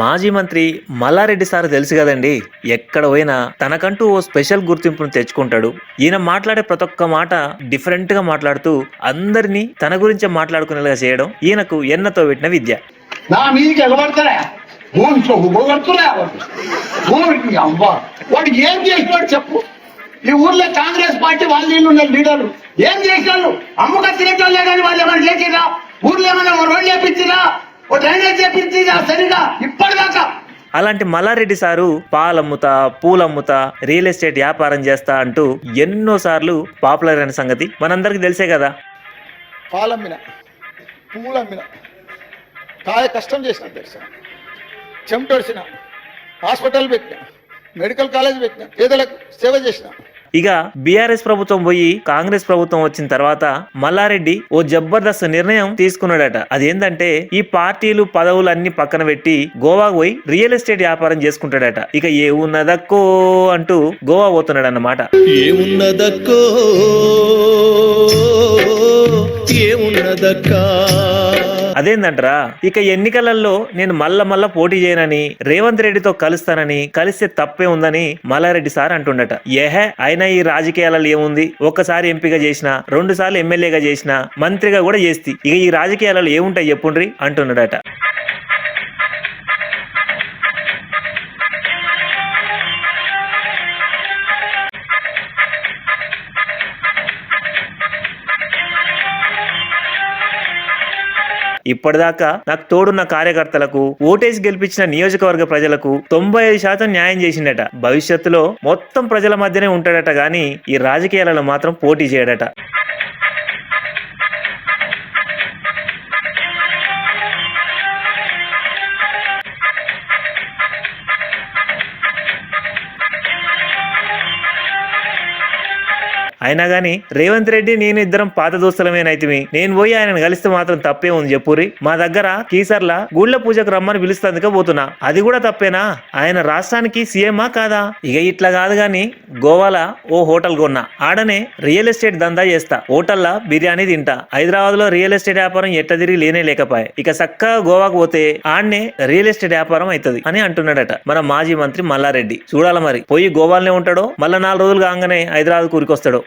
మాజీ మంత్రి మల్లారెడ్డి సార్ తెలుసు కదండి. ఎక్కడ పోయినా తనకంటూ ఓ స్పెషల్ గుర్తింపును తెచ్చుకుంటాడు. ఈయన మాట్లాడే ప్రతి ఒక్క మాట డిఫరెంట్ గా మాట్లాడుతూ అందరినీ తన గురించే మాట్లాడుకునేలాగా చేయడం ఈయనకు ఎన్నతో పెట్టిన విద్య. నా మీదకి ఎగబడతారా వాడు ఏం చేసినాడు చెప్పు. ఈ ఊర్లో కాంగ్రెస్ పార్టీ వాళ్ళు లీడర్లు ఏం చేసినారు? అమ్మక తినేటోళ్ళే కానీ వాళ్ళు ఏమైనా చేసిరా? ఊర్లో ఏమైనా రోడ్లు చేపించిరా? ఓ డ్రైనేజ్ చేపించిరా? సరిగా ఇప్పటిదాకా. అలాంటి మల్లారెడ్డి సారు పాలమ్ముతా, పూలమ్ముతా, రియల్ ఎస్టేట్ వ్యాపారం చేస్తా అంటూ ఎన్నో సార్లు పాపులర్ అయిన సంగతి మనందరికి తెలిసే కదా. పాలమ్మిన, పూలమ్మిన, కాయ కష్టం చేసిన తెలుసా, చెమటొడిచిన, హాస్పిటల్ పెట్టిన, మెడికల్ కాలేజ్ పెట్టిన, పేదలకు సేవ చేసిన. ఇక బీఆర్ఎస్ ప్రభుత్వం పోయి కాంగ్రెస్ ప్రభుత్వం వచ్చిన తర్వాత మల్లారెడ్డి ఓ జబర్దస్త్ నిర్ణయం తీసుకున్నాడట. అదేంటంటే ఈ పార్టీలు పదవులు అన్ని పక్కన పెట్టి గోవాకు పోయి రియల్ ఎస్టేట్ వ్యాపారం చేసుకుంటాడట. ఇక ఏమున్నదక్కో అంటూ గోవా పోతున్నాడు అన్నమాట. ఏమున్నదక్కో ఏమున్నదక్కా. అదేందంటరా, ఇక ఎన్నికలలో నేను మళ్ళా పోటీ చేయనని, రేవంత్ రెడ్డితో కలుస్తానని, కలిస్తే తప్పే ఉందని మల్లారెడ్డి సార్ అంటుండట. ఏహే, అయినా ఈ రాజకీయాలలో ఏముంది? ఒక్కసారి ఎంపీగా చేసిన, 2 సార్లు ఎమ్మెల్యేగా చేసిన, మంత్రిగా కూడా చేస్తి, ఇక ఈ రాజకీయాలలో ఏముంటాయి చెప్పుండ్రి అంటున్నాడట. ఇప్పటిదాకా నాకు తోడున్న కార్యకర్తలకు, ఓటేసి గెలిపించిన నియోజకవర్గ ప్రజలకు 95% న్యాయం చేసిండట. భవిష్యత్తులో మొత్తం ప్రజల మధ్యనే ఉంటాడట గాని ఈ రాజకీయాలలో మాత్రం పోటీ చేయడట. అయినా గాని రేవంత్ రెడ్డి నేను ఇద్దరం పాత దోస్తులమేనైతిమి, నేను పోయి ఆయనను కలిస్తే మాత్రం తప్పే ఉంది చెప్పురి. మా దగ్గర కీసర్ల గుళ్ళ పూజకు రమ్మని పిలుస్తందుకే పోతున్నా, అది కూడా తప్పేనా? ఆయన రాష్ట్రానికి సీఎమా కాదా? ఇక ఇట్లా కాదు గాని గోవాల ఓ హోటల్ కొన్నా, ఆడనే రియల్ ఎస్టేట్ దందా చేస్తా, హోటల్లా బిర్యానీ తింటా. హైదరాబాద్ లో రియల్ ఎస్టేట్ వ్యాపారం ఎట్ట తిరిగి లేనే లేకపోయే, ఇక చక్కగా గోవాకు పోతే ఆడనే రియల్ ఎస్టేట్ వ్యాపారం అవుతుంది అని అంటున్నాడట మన మాజీ మంత్రి మల్లారెడ్డి. చూడాల మరి, పోయి గోవాలనే ఉంటాడో మళ్ళా 4 రోజులు కాగానే హైదరాబాద్ కూరికొస్తాడో.